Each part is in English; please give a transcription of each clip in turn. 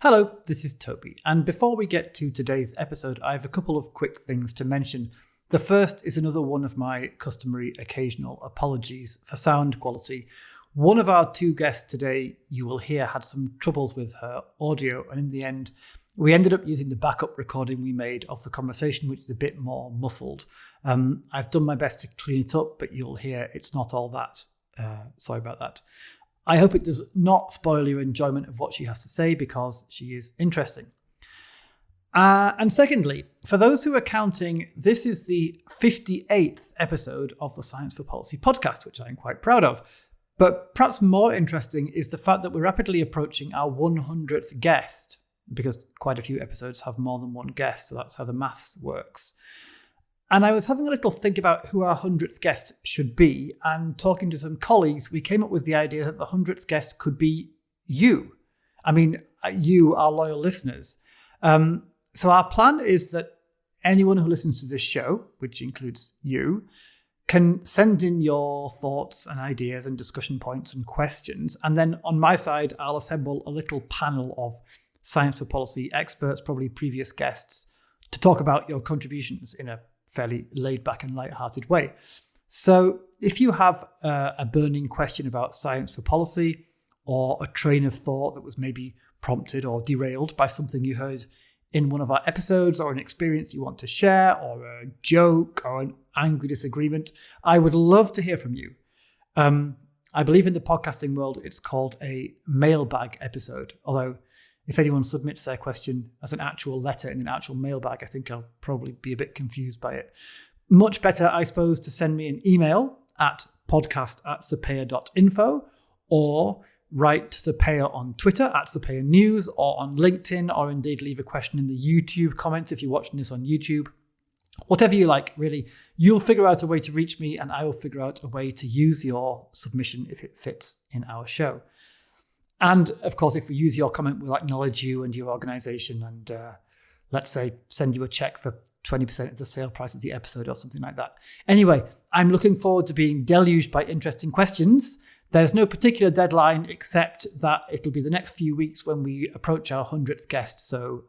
Hello, this is Toby, and before we get to today's episode, I have a couple of quick things to mention. The first is another one of my customary occasional apologies for sound quality. One of our two guests today, you will hear, had some troubles with her audio, and in the end, we ended up using the backup recording we made of the conversation, which is a bit more muffled. I've done my best to clean it up, but you'll hear it's not all that. Sorry about that. I hope it does not spoil your enjoyment of what she has to say because she is interesting. And secondly, for those who are counting, this is the 58th episode of the Science for Policy podcast, which I'm quite proud of. But perhaps more interesting is the fact that we're rapidly approaching our 100th guest, because quite a few episodes have more than one guest, so that's how the maths works. And I was having a little think about who our 100th guest should be, and talking to some colleagues, we came up with the idea that the 100th guest could be you. I mean, you, our loyal listeners. So our plan is that anyone who listens to this show, which includes you, can send in your thoughts and ideas and discussion points and questions. And then on my side, I'll assemble a little panel of Science for Policy experts, probably previous guests, to talk about your contributions in a fairly laid back and light-hearted way. So if you have a burning question about science for policy, or a train of thought that was maybe prompted or derailed by something you heard in one of our episodes, or an experience you want to share, or a joke, or an angry disagreement, I would love to hear from you. I believe in the podcasting world, it's called a mailbag episode, although if anyone submits their question as an actual letter in an actual mailbag, I think I'll probably be a bit confused by it. Much better, I suppose, to send me an email at podcast@sapea.info, or write to Sapea on Twitter @Sapea News, or on LinkedIn, or indeed leave a question in the YouTube comment if you're watching this on YouTube. Whatever you like, really. You'll figure out a way to reach me, and I will figure out a way to use your submission if it fits in our show. And of course, if we use your comment, we'll acknowledge you and your organization and let's say send you a check for 20% of the sale price of the episode or something like that. Anyway, I'm looking forward to being deluged by interesting questions. There's no particular deadline except that it'll be the next few weeks when we approach our 100th guest. So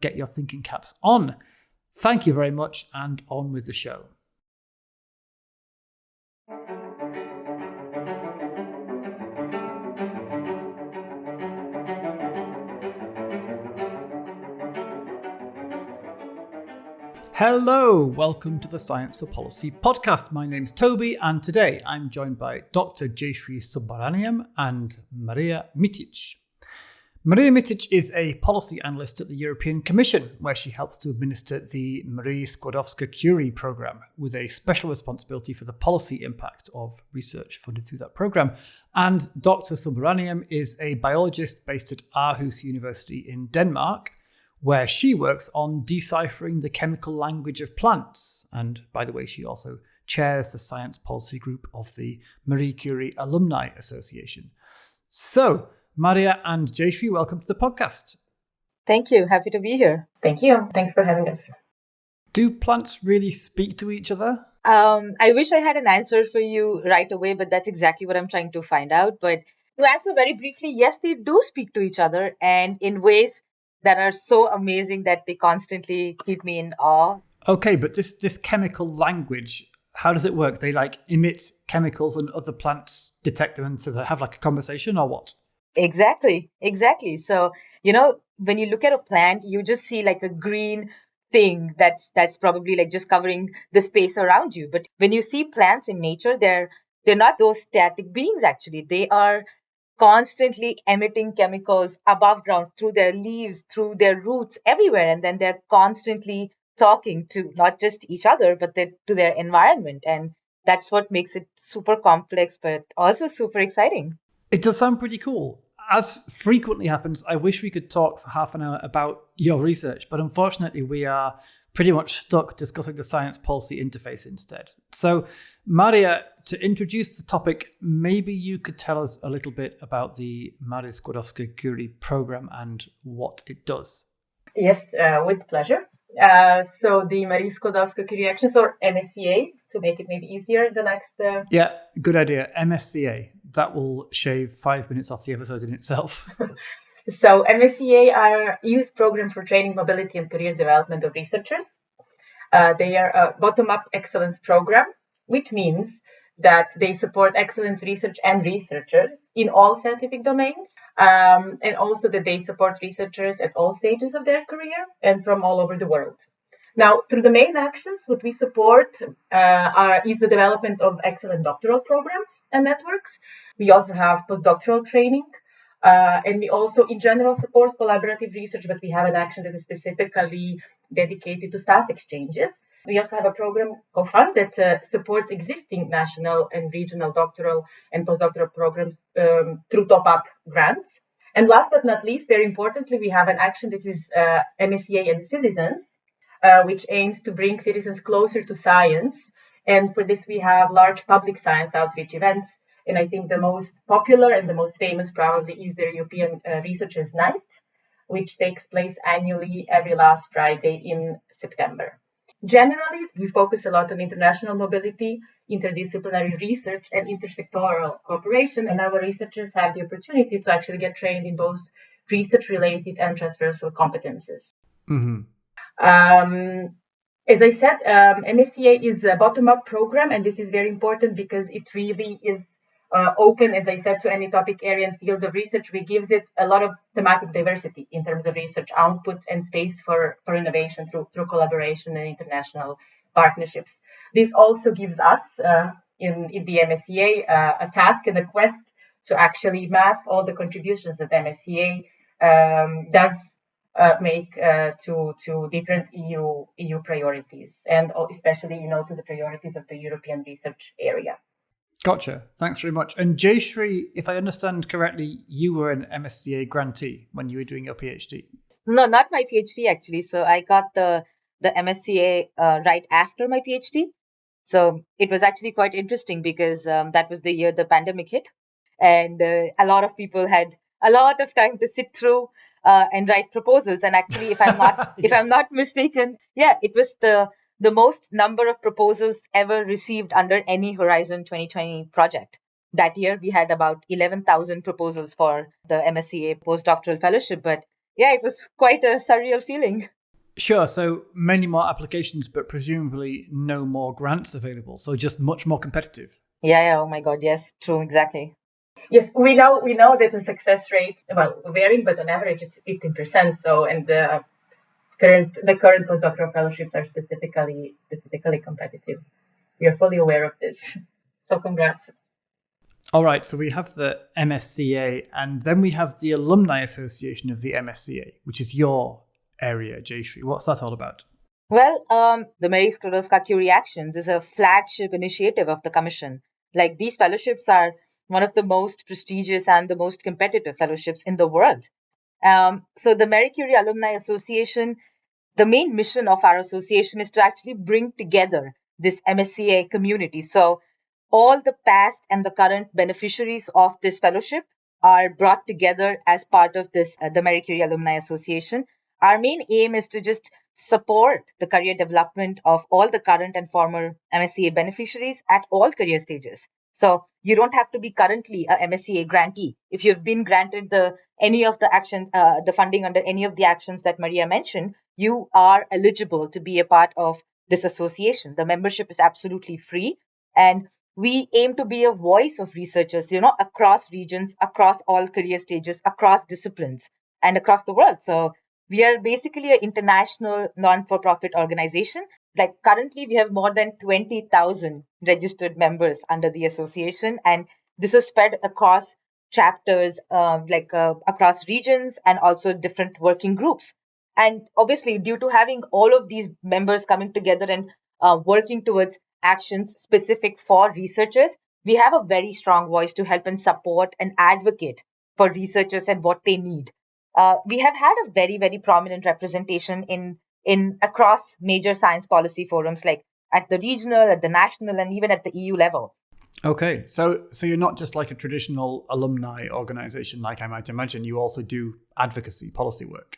get your thinking caps on. Thank you very much, and on with the show. Hello, welcome to the Science for Policy podcast. My name's Toby, and today I'm joined by Dr. Jaishree Subrahmaniam and Marija Mitic. Marija Mitic is a policy analyst at the European Commission, where she helps to administer the Marie Skłodowska-Curie program, with a special responsibility for the policy impact of research funded through that program. And Dr. Subrahmaniam is a biologist based at Aarhus University in Denmark, where she works on deciphering the chemical language of plants. And by the way, she also chairs the science policy group of the Marie Curie Alumni Association. So, Marija and Jaishree, welcome to the podcast. Thank you. Happy to be here. Thank you. Thanks for having us. Do plants really speak to each other? I wish I had an answer for you right away, but that's exactly what I'm trying to find out. But to answer very briefly, yes, they do speak to each other, and in ways that are so amazing that they constantly keep me in awe. Okay, but this chemical language, how does it work? They emit chemicals and other plants detect them, and so they have a conversation, or what? Exactly. So, when you look at a plant, you just see a green thing that's probably just covering the space around you. But when you see plants in nature, they're not those static beings, actually. They are constantly emitting chemicals above ground through their leaves, through their roots, everywhere. And then they're constantly talking to not just each other, but to their environment. And that's what makes it super complex, but also super exciting. It does sound pretty cool. As frequently happens, I wish we could talk for half an hour about your research, but unfortunately we are pretty much stuck discussing the science policy interface instead. So, Marija, to introduce the topic, maybe you could tell us a little bit about the Marie Skłodowska-Curie program and what it does. Yes, with pleasure. So the Marie Skłodowska-Curie Actions, or MSCA, to make it maybe easier, the next... Yeah, good idea. MSCA. That will shave 5 minutes off the episode in itself. So MSCA are youth programs for training, mobility, and career development of researchers. They are a bottom-up excellence program, which means that they support excellent research and researchers in all scientific domains, and also that they support researchers at all stages of their career and from all over the world. Now, through the main actions, what we support is the development of excellent doctoral programs and networks. We also have postdoctoral training, and we also, in general, support collaborative research, but we have an action that is specifically dedicated to staff exchanges. We also have a program, CoFund, that supports existing national and regional doctoral and postdoctoral programs through top-up grants. And last but not least, very importantly, we have an action that is MSCA and Citizens, which aims to bring citizens closer to science. And for this, we have large public science outreach events. And I think the most popular and the most famous probably is the European Researchers' Night, which takes place annually every last Friday in September. Generally, we focus a lot on international mobility, interdisciplinary research, and intersectoral cooperation. And our researchers have the opportunity to actually get trained in both research-related and transversal competences. Mm-hmm. As I said, MSCA is a bottom-up program, and this is very important because it really is open, as I said, to any topic area and field of research. We gives it a lot of thematic diversity in terms of research outputs and space for innovation through collaboration and international partnerships. This also gives us in the MSCA a task and a quest to actually map all the contributions that MSCA does make to different EU priorities, and especially to the priorities of the European research area. Gotcha. Thanks very much. And Jaishree, if I understand correctly, you were an MSCA grantee when you were doing your PhD. No, not my PhD actually. So I got the MSCA right after my PhD. So it was actually quite interesting because that was the year the pandemic hit, and a lot of people had a lot of time to sit through and write proposals. And actually, if I'm not if I'm not mistaken, it was the most number of proposals ever received under any Horizon 2020 project. That year, we had about 11,000 proposals for the MSCA postdoctoral fellowship. But it was quite a surreal feeling. Sure. So many more applications, but presumably no more grants available. So just much more competitive. Yeah. Oh my God. Yes, true. Exactly. Yes, we know that the success rate, varying, but on average it's 15%. So, and the current postdoctoral fellowships are specifically competitive. We are fully aware of this. So congrats. All right, so we have the MSCA, and then we have the Alumni Association of the MSCA, which is your area, Jaishree. What's that all about? Well, the Marie Skłodowska-Curie Actions is a flagship initiative of the Commission. Like, these fellowships are one of the most prestigious and the most competitive fellowships in the world. So the Marie Curie Alumni Association, the main mission of our association is to actually bring together this MSCA community. So all the past and the current beneficiaries of this fellowship are brought together as part of this, the Marie Curie Alumni Association. Our main aim is to just support the career development of all the current and former MSCA beneficiaries at all career stages. So you don't have to be currently a MSCA grantee. If you've been granted any of the actions, the funding under any of the actions that Marija mentioned, you are eligible to be a part of this association. The membership is absolutely free, and we aim to be a voice of researchers, across regions, across all career stages, across disciplines, and across the world. So we are basically an international non-for-profit organization. Like, currently, we have more than 20,000 registered members under the association, and this is spread across chapters, across regions, and also different working groups. And obviously, due to having all of these members coming together and working towards actions specific for researchers, we have a very strong voice to help and support and advocate for researchers and what they need. We have had a very, very prominent representation in across major science policy forums, like at the regional, at the national, and even at the EU level. Okay, so you're not just like a traditional alumni organization, like I might imagine. You also do advocacy, policy work.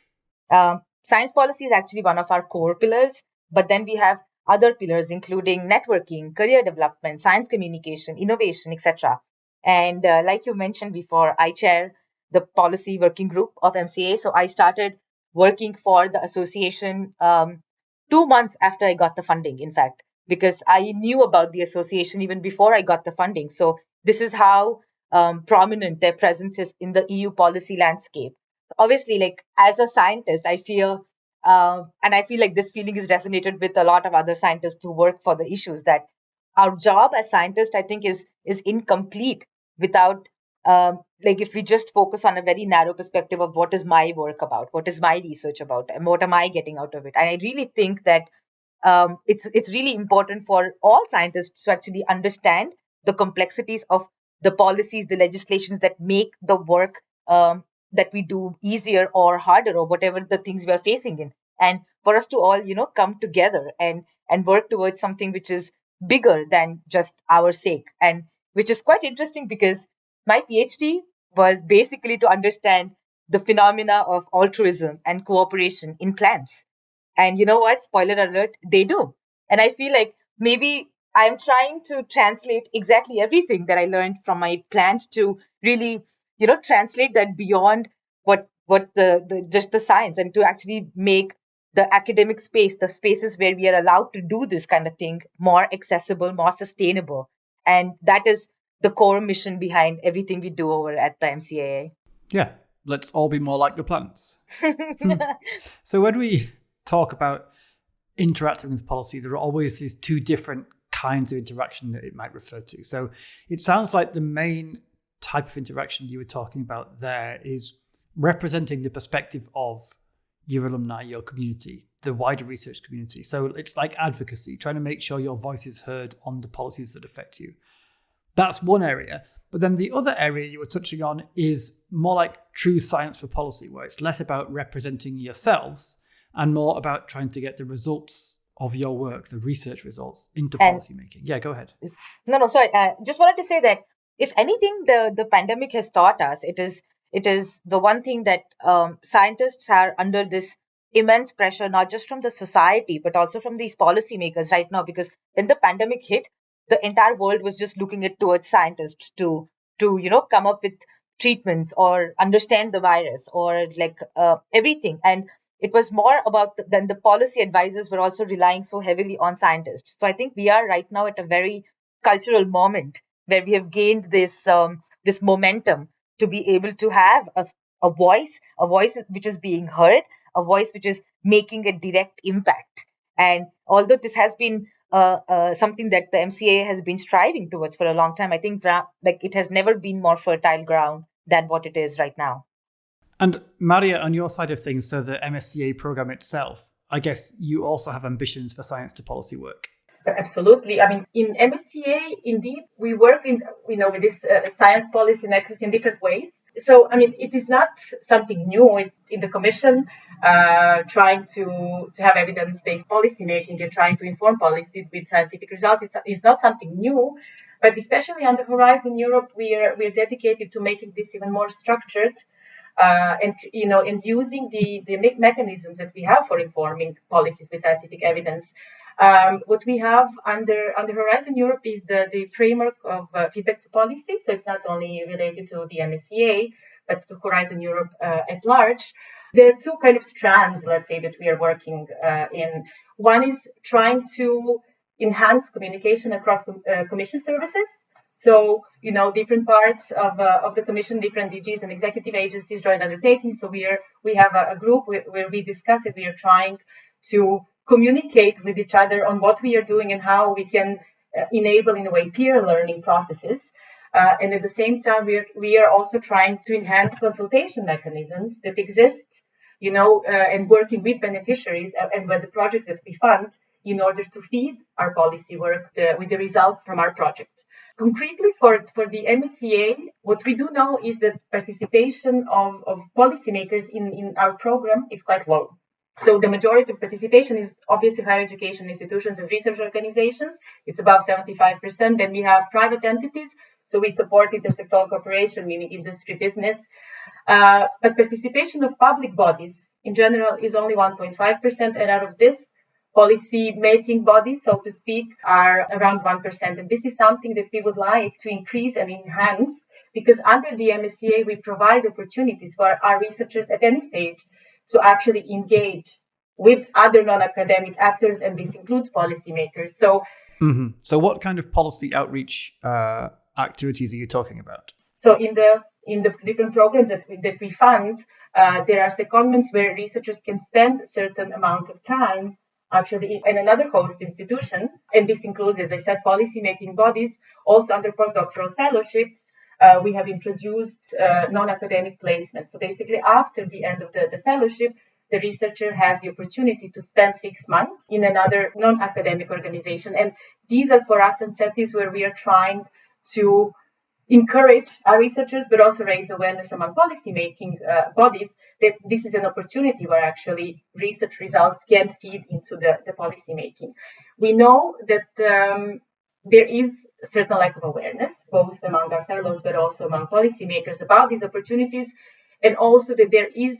Science policy is actually one of our core pillars, but then we have other pillars, including networking, career development, science communication, innovation, etc. And like you mentioned before, I chair the policy working group of MCA. So I started working for the association 2 months after I got the funding, in fact, because I knew about the association even before I got the funding. So this is how prominent their presence is in the EU policy landscape. Obviously, like as a scientist, I feel, and I feel like this feeling is resonated with a lot of other scientists who work for the issues, that our job as scientists, I think, is incomplete without like if we just focus on a very narrow perspective of what is my work about, what is my research about, and what am I getting out of it. And I really think that it's really important for all scientists to actually understand the complexities of the policies, the legislations that make the work that we do easier or harder, or whatever the things we are facing in, and for us to all come together and work towards something which is bigger than just our sake. And which is quite interesting because my PhD was basically to understand the phenomena of altruism and cooperation in plants. And you know what? Spoiler alert, they do. And I feel like maybe I'm trying to translate exactly everything that I learned from my plants to really, translate that beyond what the just the science, and to actually make the academic space, the spaces where we are allowed to do this kind of thing, more accessible, more sustainable. And that is the core mission behind everything we do over at the MCAA. Yeah, let's all be more like the plants. So when we talk about interacting with policy, there are always these two different kinds of interaction that it might refer to. So it sounds like the main type of interaction you were talking about there is representing the perspective of your alumni, your community, the wider research community. So it's like advocacy, trying to make sure your voice is heard on the policies that affect you. That's one area. But then the other area you were touching on is more like true science for policy, where it's less about representing yourselves and more about trying to get the results of your work, the research results, into policymaking. Yeah, go ahead. No, sorry. Just wanted to say that if anything, the pandemic has taught us, it is the one thing that scientists are under this immense pressure, not just from the society, but also from these policymakers right now. Because when the pandemic hit, the entire world was just looking towards scientists to come up with treatments or understand the virus or like everything. And it was more about then the policy advisors were also relying so heavily on scientists. So I think we are right now at a very cultural moment where we have gained this momentum to be able to have a voice which is being heard, a voice which is making a direct impact. And although this has been something that the MCA has been striving towards for a long time, I think like it has never been more fertile ground than what it is right now. And Marija, on your side of things, so the MSCA program itself, I guess you also have ambitions for science to policy work. Absolutely. I mean, in MSCA, indeed, we work with this science policy nexus in different ways. So, I mean, it is not something new in the Commission, trying to have evidence-based policy making and trying to inform policy with scientific results. It's not something new, but especially on the Horizon Europe, we're dedicated to making this even more structured. And using the mechanisms that we have for informing policies with scientific evidence. What we have under Horizon Europe is the framework of feedback to policy. So it's not only related to the MSCA, but to Horizon Europe at large. There are two kind of strands, let's say, that we are working in. One is trying to enhance communication across Commission services. So, different parts of the Commission, different DGs and executive agencies joint undertaking. So we have a group where we discuss it. We are trying to communicate with each other on what we are doing and how we can enable, in a way, peer learning processes. And at the same time, we are also trying to enhance consultation mechanisms that exist, and working with beneficiaries and with the projects that we fund in order to feed our policy work with the results from our project. Concretely, for the MSCA, what we do know is that participation of policymakers in our program is quite low. So the majority of participation is obviously higher education institutions and research organizations. It's about 75%. Then we have private entities. So we support intersectoral cooperation, meaning industry, business. But participation of public bodies in general is only 1.5%. And out of this, policy making bodies, so to speak, are around 1%. And this is something that we would like to increase and enhance, because under the MSCA, we provide opportunities for our researchers at any stage to actually engage with other non-academic actors, and this includes policymakers. So what kind of policy outreach activities are you talking about? So in the different programs that we fund, there are secondments where researchers can spend a certain amount of time actually in another host institution, and this includes, as I said, policy-making bodies. Also under postdoctoral fellowships, we have introduced non-academic placement. So basically, after the end of the fellowship, the researcher has the opportunity to spend 6 months in another non-academic organization. And these are for us incentives where we are trying to encourage our researchers, but also raise awareness among policymaking bodies that this is an opportunity where actually research results can feed into the policymaking. We know that there is a certain lack of awareness, both among our fellows, but also among policymakers about these opportunities, and also that there is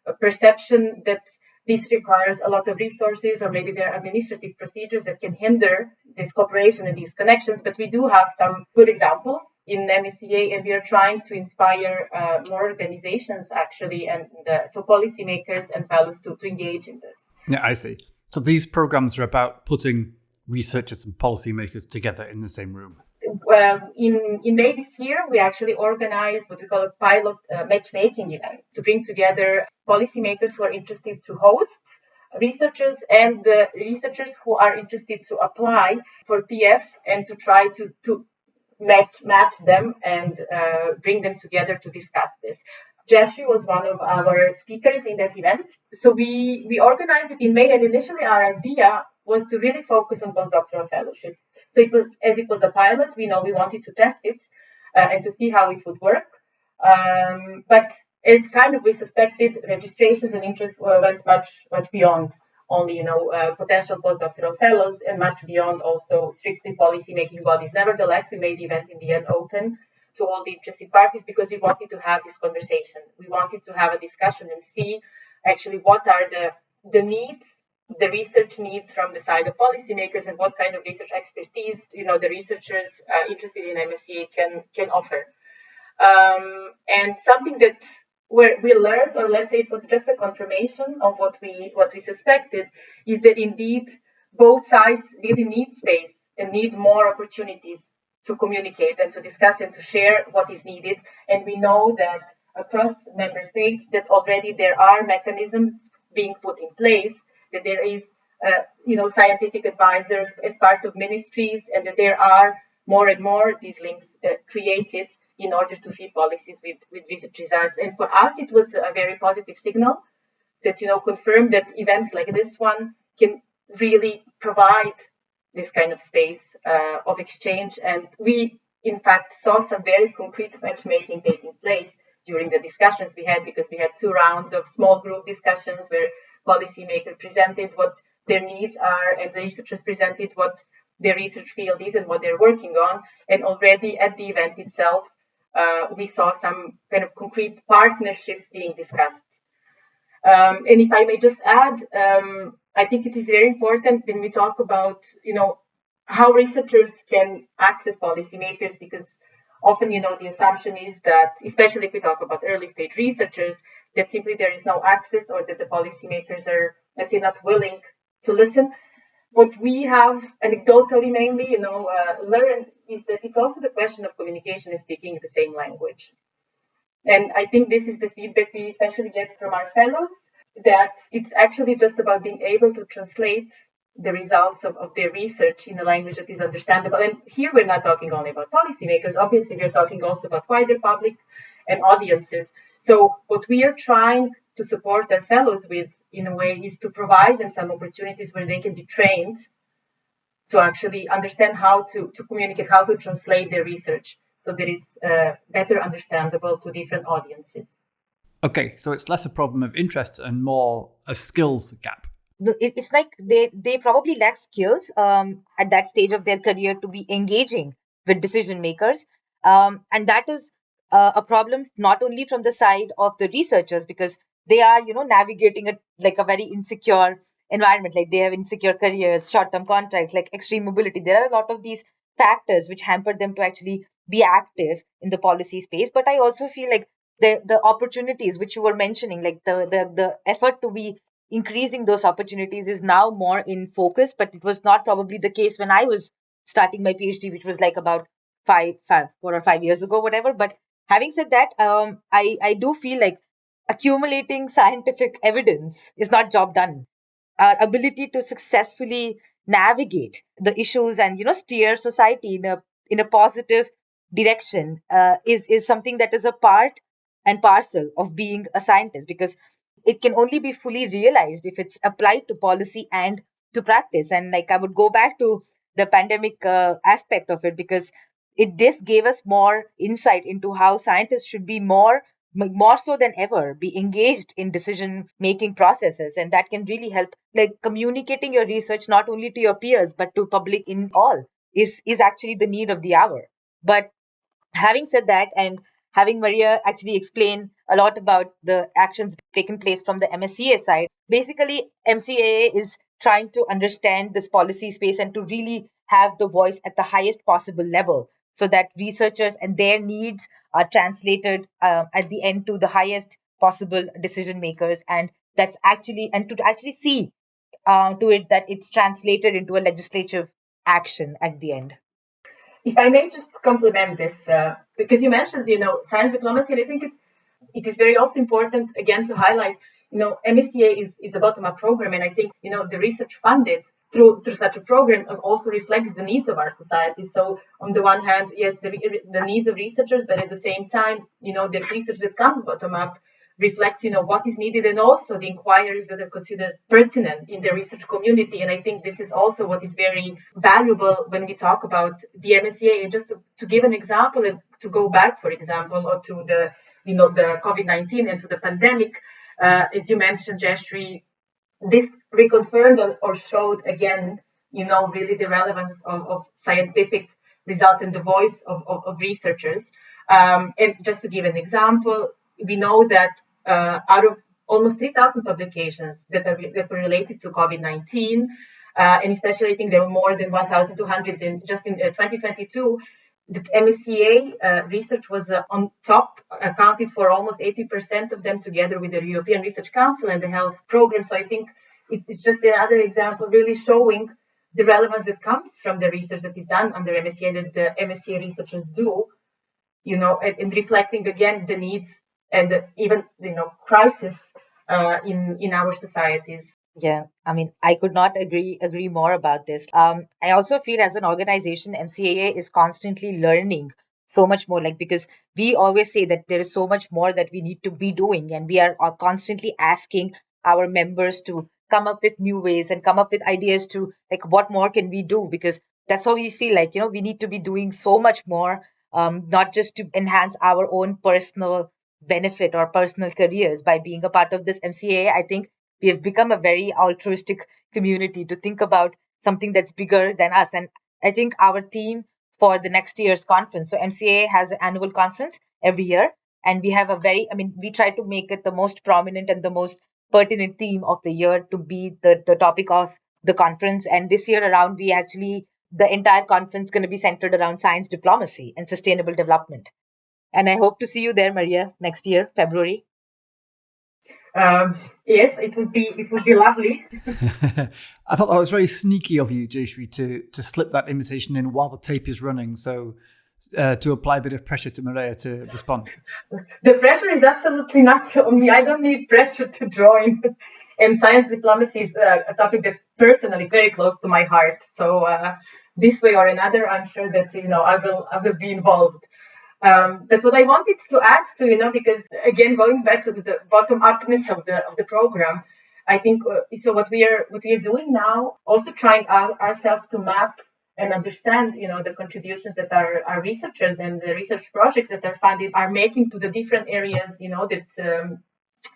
a perception that this requires a lot of resources, or maybe there are administrative procedures that can hinder this cooperation and these connections. But we do have some good examples in MSCA, and we are trying to inspire more organizations actually, and so policymakers and fellows to engage in this. Yeah, I see. So these programs are about putting researchers and policymakers together in the same room. In May this year, we actually organized what we call a pilot matchmaking event to bring together policymakers who are interested to host researchers and the researchers who are interested to apply for PF, and to try to match them and bring them together to discuss this. Jaishree was one of our speakers in that event. So we organized it in May, and initially our idea was to really focus on postdoctoral fellowships. So it was a pilot, we wanted to test it and to see how it would work. But as kind of we suspected, registrations and interest went much beyond only potential postdoctoral fellows, and much beyond also strictly policy-making bodies. Nevertheless, we made the event in the end open to all the interested parties, because we wanted to have this conversation. We wanted to have a discussion and see actually what are the needs, the research needs from the side of policymakers, and what kind of research expertise the researchers interested in MSCA can offer. And something that where we learned, or let's say it was just a confirmation of what we suspected, is that indeed both sides really need space and need more opportunities to communicate and to discuss and to share what is needed. And we know that across member states that already there are mechanisms being put in place, that there is scientific advisors as part of ministries, and that there are more and more these links created in order to feed policies with research results. And for us, it was a very positive signal that, confirmed that events like this one can really provide this kind of space of exchange. And we, in fact, saw some very concrete matchmaking taking place during the discussions we had, because we had 2 rounds of small group discussions where policymakers presented what their needs are, and the researchers presented what their research field is and what they're working on. And already at the event itself, we saw some kind of concrete partnerships being discussed. And if I may just add, I think it is very important when we talk about, how researchers can access policymakers, because often, the assumption is that, especially if we talk about early stage researchers, that simply there is no access, or that the policymakers are, let's say, not willing to listen. What we have anecdotally mainly, learned is that it's also the question of communication and speaking the same language. And I think this is the feedback we especially get from our fellows, that it's actually just about being able to translate the results of their research in a language that is understandable. And here we're not talking only about policymakers. Obviously, we're talking also about wider public and audiences. So what we are trying to support our fellows with, in a way, is to provide them some opportunities where they can be trained to actually understand how to communicate, how to translate their research, so that it's better understandable to different audiences. Okay, so it's less a problem of interest and more a skills gap. It's like they probably lack skills at that stage of their career to be engaging with decision makers. And that is a problem not only from the side of the researchers, because they are, navigating a very insecure environment, like they have insecure careers, short-term contracts, like extreme mobility. There are a lot of these factors which hamper them to actually be active in the policy space. But I also feel like the opportunities which you were mentioning, like the effort to be increasing those opportunities is now more in focus, but it was not probably the case when I was starting my PhD, which was like about 4 or 5 years ago, whatever. But having said that, I do feel like accumulating scientific evidence is not job done. Our ability to successfully navigate the issues and steer society in a positive direction is something that is a part and parcel of being a scientist, because it can only be fully realized if it's applied to policy and to practice. And like I would go back to the pandemic aspect of it, because this gave us more insight into how scientists should be more so than ever be engaged in decision making processes, and that can really help, like communicating your research not only to your peers but to public in all is actually the need of the hour. But having said that, and having Maria actually explain a lot about the actions taken place from the MSCA side, basically MCAA is trying to understand this policy space and to really have the voice at the highest possible level, so that researchers and their needs are translated at the end to the highest possible decision makers, and that's actually, and to actually see to it that it's translated into a legislative action at the end. If I may just complement this, because you mentioned, science diplomacy, and I think it is very also important again to highlight, MSCA is a bottom-up program, and I think, the research funded through such a program also reflects the needs of our society. So on the one hand, yes, the needs of researchers, but at the same time, the research that comes bottom-up reflects, what is needed, and also the inquiries that are considered pertinent in the research community. And I think this is also what is very valuable when we talk about the MSCA. And just to give an example, and to go back, for example, or to the COVID-19 and to the pandemic, as you mentioned, Jaishree, this reconfirmed or showed again, really the relevance of scientific results and the voice of researchers. And just to give an example, we know that out of almost 3,000 publications that were related to COVID-19, and especially I think there were more than 1,200 in 2022, the MSCA research was on top, accounted for almost 80% of them, together with the European Research Council and the health program. So I think it's just another example really showing the relevance that comes from the research that is done under MSCA, that the MSCA researchers do, and reflecting again the needs and even crisis in our societies. Yeah, I mean, I could not agree more about this. I also feel as an organization, MCAA is constantly learning so much more, like, because we always say that there is so much more that we need to be doing, and we are constantly asking our members to come up with new ways and come up with ideas to, like, what more can we do, because that's how we feel like, we need to be doing so much more, not just to enhance our own personal benefit or personal careers by being a part of this MCAA. I think we have become a very altruistic community to think about something that's bigger than us. And I think our theme for the next year's conference, so MCAA has an annual conference every year, and we have we try to make it the most prominent and the most pertinent theme of the year to be the topic of the conference. And this year around, the entire conference going to be centered around science diplomacy and sustainable development. And I hope to see you there, Maria, next year, February. Yes, it would be lovely. I thought that was very sneaky of you, Jaishree, to slip that invitation in while the tape is running. So to apply a bit of pressure to Marija to respond. The pressure is absolutely not on me. I don't need pressure to join. And science diplomacy is a topic that's personally very close to my heart. So this way or another, I'm sure that I will be involved. But what I wanted to add to, because again, going back to the bottom upness of the program, I think so. What we are doing now, also trying ourselves to map and understand, the contributions that our researchers and the research projects that are funded are making to the different areas, that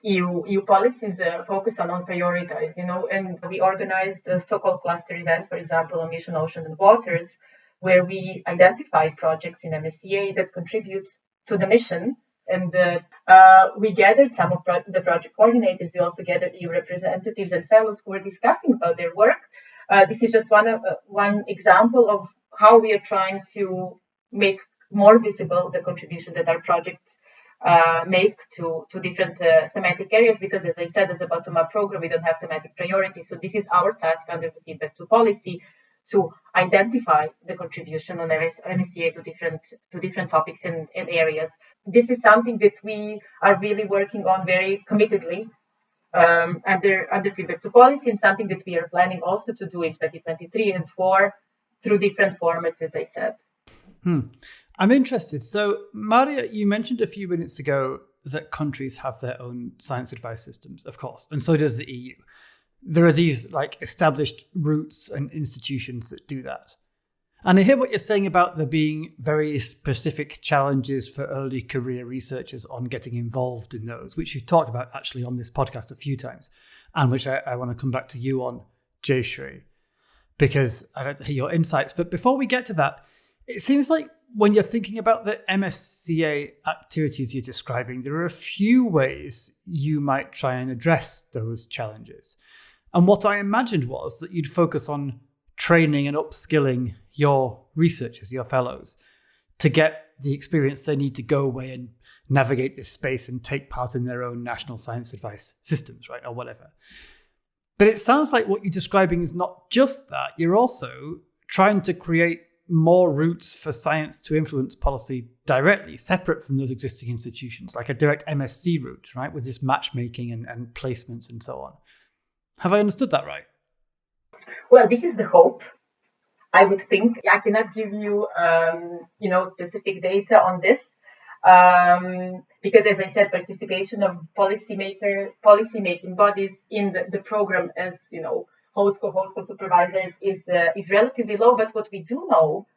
EU policies focus on prioritize, and we organized the so-called cluster event, for example, on mission, ocean, and waters, where we identified projects in MSCA that contribute to the mission. And we gathered some of the project coordinators. We also gathered EU representatives and fellows who were discussing about their work. This is just one example of how we are trying to make more visible the contribution that our projects make to different thematic areas, because as I said, as a bottom-up program, we don't have thematic priorities. So this is our task under the feedback to policy to identify the contribution on MSCA to different topics and areas. This is something that we are really working on very committedly under feedback to policy, and something that we are planning also to do in 2023 and 4 through different formats, as I said. I'm interested. So, Marija, you mentioned a few minutes ago that countries have their own science advice systems, of course, and so does the EU. There are these established routes and institutions that do that. And I hear what you're saying about there being very specific challenges for early career researchers on getting involved in those, which you talked about actually on this podcast a few times, and which I want to come back to you on, Jaishree, because I'd like to hear your insights. But before we get to that, it seems like when you're thinking about the MSCA activities you're describing, there are a few ways you might try and address those challenges. And what I imagined was that you'd focus on training and upskilling your researchers, your fellows, to get the experience they need to go away and navigate this space and take part in their own national science advice systems, right, or whatever. But it sounds like what you're describing is not just that. You're also trying to create more routes for science to influence policy directly, separate from those existing institutions, like a direct MSc route, right, with this matchmaking and placements and so on. Have I understood that right? Well, this is the hope. I would think. I cannot give you, specific data on this, because, as I said, participation of policy-making bodies in the program as host co-supervisors is relatively low. But what we do know,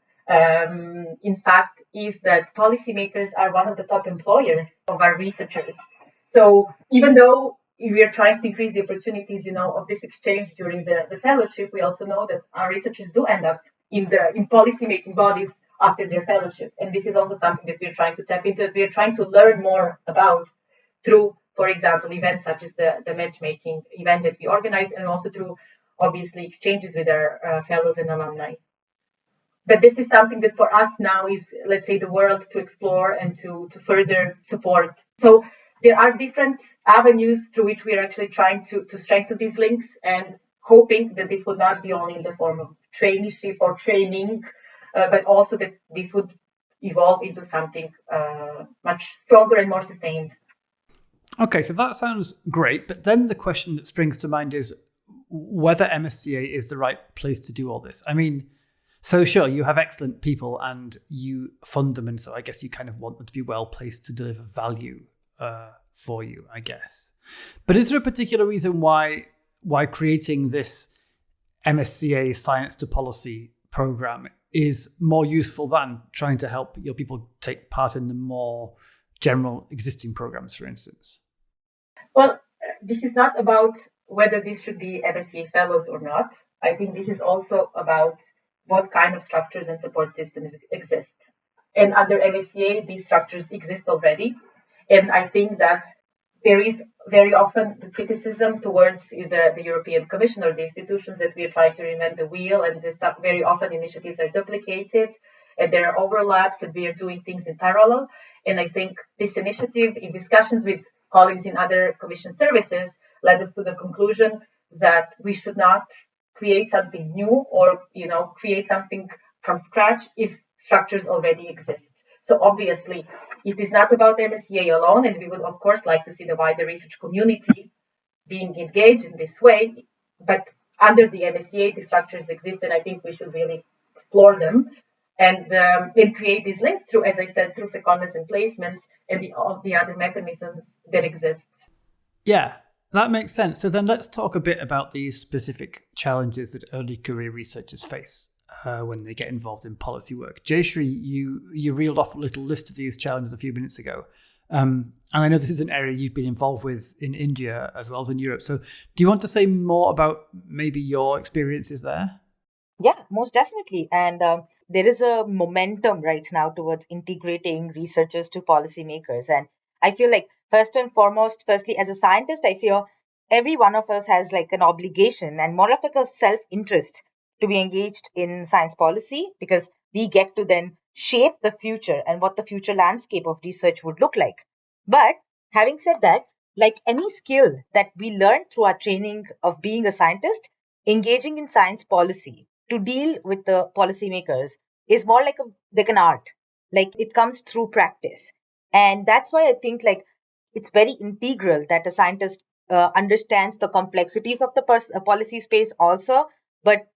in fact, is that policymakers are one of the top employers of our researchers. So even though we are trying to increase the opportunities, of this exchange during the fellowship, we also know that our researchers do end up in policy-making bodies after their fellowship. And this is also something that we're trying to tap into, that we're trying to learn more about through, for example, events such as the matchmaking event that we organize, and also through, obviously, exchanges with our fellows and alumni. But this is something that for us now is, let's say, the world to explore and to further support. So there are different avenues through which we are actually trying to strengthen these links, and hoping that this would not be only in the form of traineeship or training, but also that this would evolve into something much stronger and more sustained. Okay, so that sounds great. But then the question that springs to mind is whether MSCA is the right place to do all this. I mean, so sure, you have excellent people and you fund them, and so I guess you kind of want them to be well placed to deliver value for you, I guess. But is there a particular reason why creating this MSCA Science to Policy program is more useful than trying to help your people take part in the more general existing programs, for instance? Well, this is not about whether this should be MSCA fellows or not. I think this is also about what kind of structures and support systems exist. And under MSCA, these structures exist already. And I think that there is very often the criticism towards the European Commission or the institutions that we are trying to reinvent the wheel, and very often initiatives are duplicated and there are overlaps and we are doing things in parallel. And I think this initiative, in discussions with colleagues in other Commission services, led us to the conclusion that we should not create something new or create something from scratch if structures already exist. So obviously, it is not about MSCA alone, and we would, of course, like to see the wider research community being engaged in this way. But under the MSCA, the structures exist, and I think we should really explore them and create these links through, as I said, through secondments and placements and all the other mechanisms that exist. Yeah, that makes sense. So then let's talk a bit about these specific challenges that early career researchers face when they get involved in policy work. Jaishree, you reeled off a little list of these challenges a few minutes ago. And I know this is an area you've been involved with in India as well as in Europe. So do you want to say more about maybe your experiences there? Yeah, most definitely. And there is a momentum right now towards integrating researchers to policymakers. And I feel like firstly, as a scientist, I feel every one of us has like an obligation and more of like a self-interest to be engaged in science policy, because we get to then shape the future and what the future landscape of research would look like. But having said that, like any skill that we learn through our training of being a scientist, engaging in science policy to deal with the policymakers is more like an art. Like it comes through practice. And that's why I think like it's very integral that a scientist understands the complexities of the policy space also, but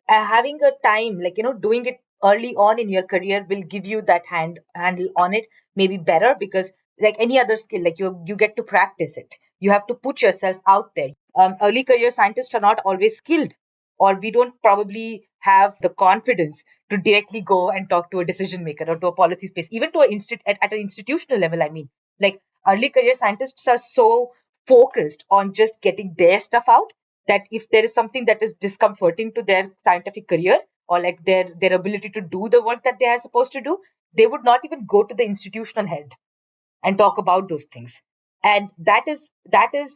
having a time like doing it early on in your career will give you that handle on it maybe better, because like any other skill, like you get to practice it, you have to put yourself out there. Early career scientists are not always skilled, or we don't probably have the confidence to directly go and talk to a decision maker or to a policy space, even to at an institutional level. I mean, like early career scientists are so focused on just getting their stuff out that if there is something that is discomforting to their scientific career, or like their ability to do the work that they are supposed to do, they would not even go to the institutional head and talk about those things. And that is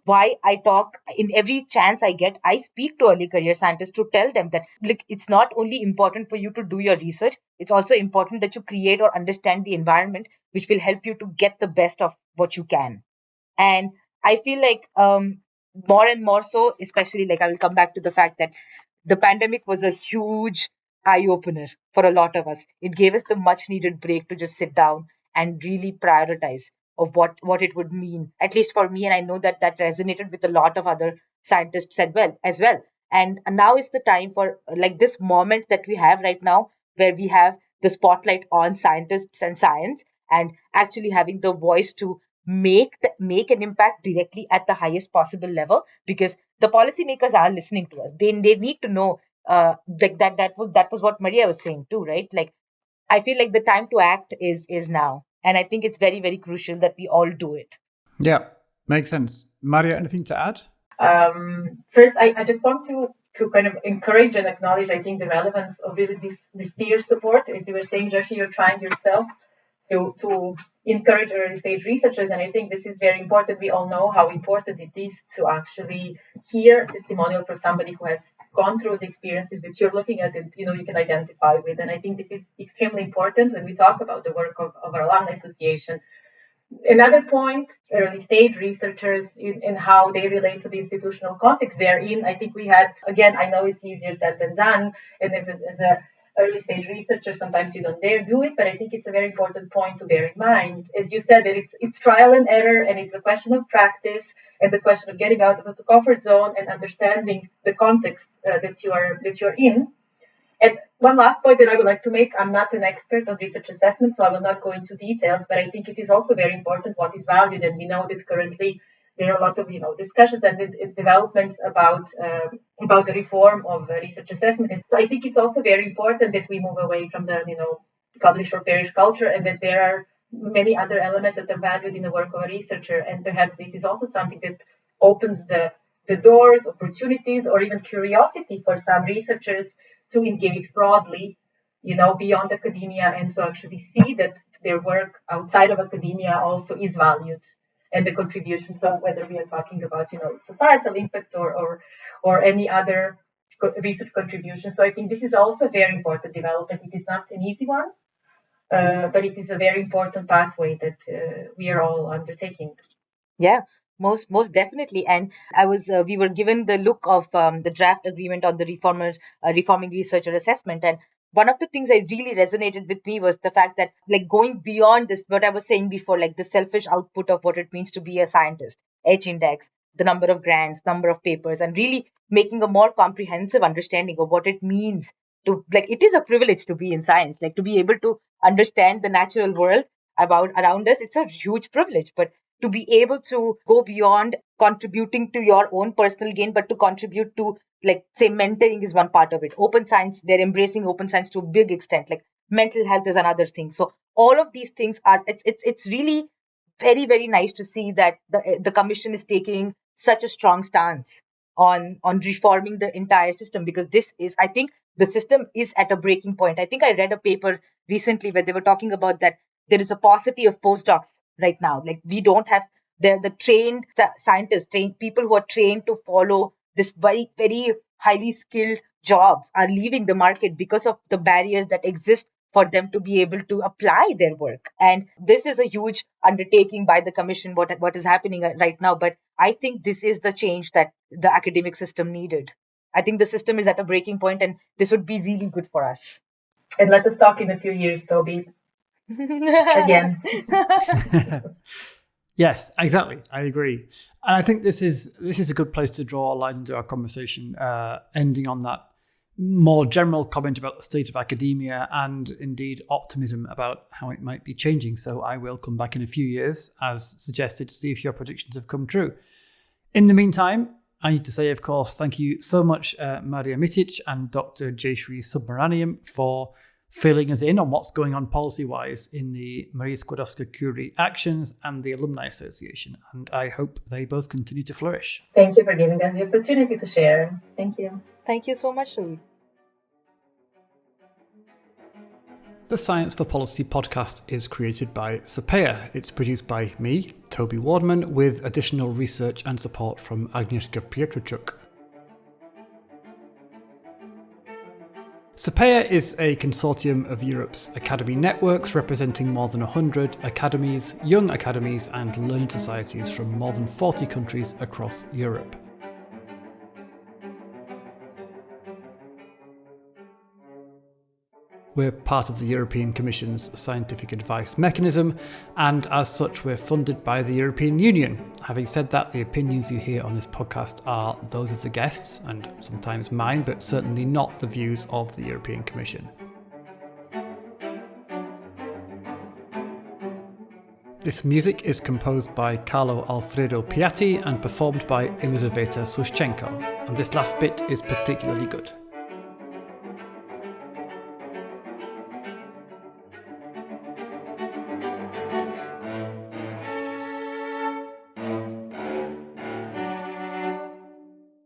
why I talk in every chance I get. I speak to early career scientists to tell them that like it's not only important for you to do your research, it's also important that you create or understand the environment which will help you to get the best of what you can. And I feel like more and more so, especially like I will come back to the fact that the pandemic was a huge eye opener for a lot of us. It gave us the much needed break to just sit down and really prioritize of what it would mean, at least for me. And I know that that resonated with a lot of other scientists as well. And now is the time for like this moment that we have right now, where we have the spotlight on scientists and science, and actually having the voice to make an impact directly at the highest possible level, because the policymakers are listening to us. They need to know like that was what Maria was saying too, right? Like I feel like the time to act is now, and I think it's very, very crucial that we all do it. Yeah, makes sense. Maria, anything to add? First, I just want to kind of encourage and acknowledge, I think, the relevance of really this peer support. As you were saying, Jaishree, you're trying yourself to encourage early stage researchers, and I think this is very important. We all know how important it is to actually hear a testimonial for somebody who has gone through the experiences that you're looking at and you can identify with. And I think this is extremely important when we talk about the work of our Alumni Association. Another point, early stage researchers in how they relate to the institutional context they're in. I think we had, again, I know it's easier said than done, and as a early stage researcher, sometimes you don't dare do it, but I think it's a very important point to bear in mind. As you said, that it's trial and error, and it's a question of practice and the question of getting out of the comfort zone and understanding the context that you're in. And one last point that I would like to make, I'm not an expert on research assessment, so I will not go into details, but I think it is also very important what is valued. And we know that currently there are a lot of discussions and developments about the reform of research assessment. And so I think it's also very important that we move away from the publish or perish culture, and that there are many other elements that are valued in the work of a researcher. And perhaps this is also something that opens the doors, opportunities, or even curiosity for some researchers to engage broadly, beyond academia, and so actually see that their work outside of academia also is valued, and the contribution. So whether we are talking about, societal impact or any other research contribution. So I think this is also a very important development. It is not an easy one, but it is a very important pathway that we are all undertaking. Yeah, most definitely. And we were given the look of the draft agreement on the reforming researcher assessment. And one of the things that really resonated with me was the fact that, like, going beyond this, what I was saying before, like the selfish output of what it means to be a scientist, H index, the number of grants, number of papers, and really making a more comprehensive understanding of what it means to, like, it is a privilege to be in science, like to be able to understand the natural world around us. It's a huge privilege, but to be able to go beyond contributing to your own personal gain, but to contribute to, like, say, mentoring is one part of it. Open science, they're embracing open science to a big extent. Like mental health is another thing. So all of these things it's really very, very nice to see that the commission is taking such a strong stance on reforming the entire system, because I think the system is at a breaking point. I think I read a paper recently where they were talking about that there is a paucity of postdocs right now. Like we don't have the trained scientists, trained people who are trained to follow this very, very highly skilled jobs are leaving the market because of the barriers that exist for them to be able to apply their work. And this is a huge undertaking by the commission, what is happening right now. But I think this is the change that the academic system needed. I think the system is at a breaking point, and this would be really good for us. And let us talk in a few years, Toby. Again. Yes, exactly. I agree. And I think this is a good place to draw a line into our conversation, ending on that more general comment about the state of academia and indeed optimism about how it might be changing. So I will come back in a few years, as suggested, to see if your predictions have come true. In the meantime, I need to say, of course, thank you so much, Marija Mitic and Dr. Jaishree Subrahmaniam, for filling us in on what's going on policy-wise in the Marie Skłodowska-Curie Actions and the Alumni Association. And I hope they both continue to flourish. Thank you for giving us the opportunity to share. Thank you. Thank you so much, Louis. The Science for Policy podcast is created by SAPEA. It's produced by me, Toby Wardman, with additional research and support from Agnieszka Pietrczuk. SAPEA is a consortium of Europe's academy networks representing more than 100 academies, young academies and learning societies from more than 40 countries across Europe. We're part of the European Commission's scientific advice mechanism, and as such we're funded by the European Union. Having said that, the opinions you hear on this podcast are those of the guests, and sometimes mine, but certainly not the views of the European Commission. This music is composed by Carlo Alfredo Piatti and performed by Elizaveta Sushchenko, and this last bit is particularly good.